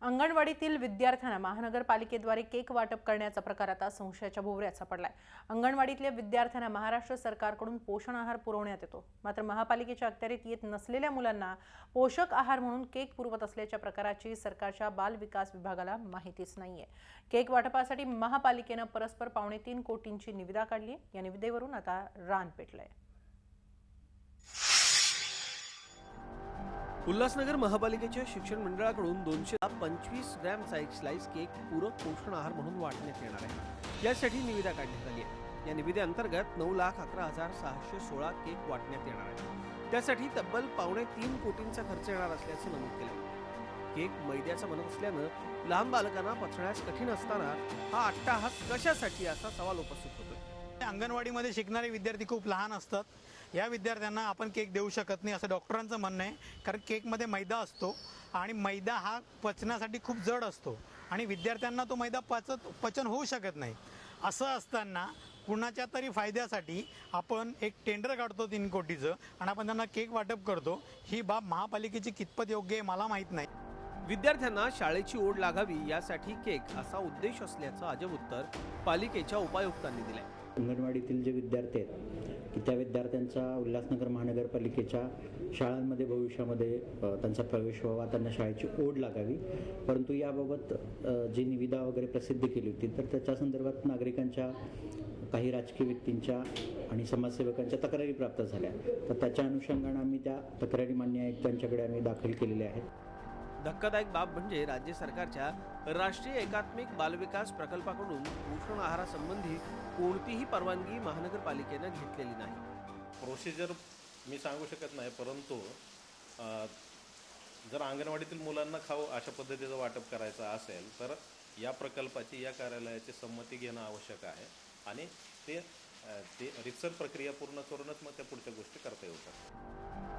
अंगणवाडीतील विद्यार्थ्यांना महानगरपालिकेद्वारे केक वाटप करण्याचा प्रकार आता संशयाच्या भोवऱ्यात सापडलाय। अंगणवाडीतल्या विद्यार्थ्यांना महाराष्ट्र सरकारकडून पोषण आहार पुरवण्यात येतो, मात्र महापालिकेच्या अखत्यारीत येत नसलेल्या मुलांना पोषक आहार म्हणून केक पुरवत असल्याच्या प्रकाराची सरकारच्या बाल विकास विभागाला माहितीच नाहीये। केक वाटपासाठी महापालिकेने परस्पर 3.25 कोटींची निविदा काढली। या निविदेवरून आता रान पेटलंय। उल्हासनगर महापालिकेच्या शिक्षण मंडळाकडून 225 ग्रॅम स्लाइस केक पूरक पोषण आहार म्हणून वाटण्यात येणार आहे। यासाठी निविदा काढण्यात आली आहे। या निविदेअंतर्गत 9,11,616 केक वाटण्यात येणार आहे। त्यासाठी तब्बल 3.25 कोटींचा खर्च येणार असल्याचे नमूद केले। केक मैद्याचा बनत असल्यानं लहान बालकांना पचण्यास कठीण असताना हा अट्टाहास कशासाठी असा सवाल उपस्थित होतो। अंगणवाडीमध्ये शिकणारे विद्यार्थी खूप लहान असतात। या विद्यार्थ्यांना आपण केक देऊ शकत नाही असं डॉक्टरांचं म्हणणं आहे, कारण केकमध्ये मैदा असतो आणि मैदा हा पचण्यासाठी खूप जड असतो आणि विद्यार्थ्यांना तो मैदा पचन होऊ शकत नाही। असं असताना कुणाच्या तरी फायद्यासाठी आपण एक टेंडर काढतो 3 कोटीचं आणि आपण त्यांना केक वाटप करतो। ही बाब महापालिकेची कितपत योग्य आहे मला माहीत नाही। विद्यार्थ्यांना शाळेची ओढ लागावी यासाठी केक असा उद्देश असल्याचं अजब उत्तर पालिकेच्या उपायुक्तांनी दिलंय। अंगणवाडीतील जे विद्यार्थी आहेत की त्या विद्यार्थ्यांचा उल्हासनगर महानगरपालिकेच्या शाळांमध्ये भविष्यामध्ये त्यांचा प्रवेश व्हावा, त्यांना शाळेची ओढ लागावी, परंतु याबाबत जी निविदा वगैरे प्रसिद्ध केली होती तर त्याच्या संदर्भात नागरिकांच्या, काही राजकीय व्यक्तींच्या आणि समाजसेवकांच्या तक्रारी प्राप्त झाल्या, तर त्याच्या अनुषंगाने आम्ही त्या तक्रारी मान्य आयुक्तांच्याकडे आम्ही दाखल केलेल्या आहेत। धक्कादायक बाब म्हणजे राज्य सरकारच्या राष्ट्रीय एकात्मिक बालविकास प्रकल्पाकडून पोषण आहारासंबंधी कोणतीही परवानगी महानगरपालिकेने घेतलेली नाही। प्रोसिजर मी सांगू शकत नाही, परंतु जर अंगणवाडीतील मुलांना खाऊ अशा पद्धतीचं वाटप करायचं असेल तर या प्रकल्पाची, या कार्यालयाची संमती घेणं आवश्यक आहे आणि ते रितसर प्रक्रिया पूर्ण करूनच मग त्या पुढच्या गोष्टी करता येऊ शकतात।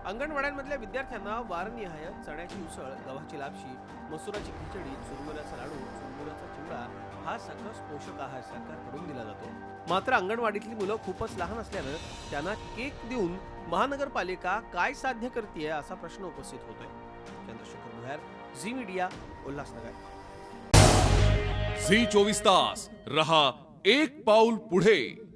अंगणवाड्यांमधल्या विद्यार्थ्यांना वारनिहाय चण्याची उसळ, गव्हाची लापशी, मसुराची खिचडी, चुरमुऱ्याचा लाडू, चुरमुऱ्याचा चिवडा हा सकस पोषक आहार सरकारकडून दिला जातो। मात्र अंगणवाडीतली मुलं खूपच लहान असल्यानं त्यांना केक देऊन महानगरपालिका काय साध्य करते असा प्रश्न उपस्थित होतोय। चंद्रशेखर भुयार, झी मीडिया, उल्हासनगर। झी 24 तास रहा एक पाऊल पुढे।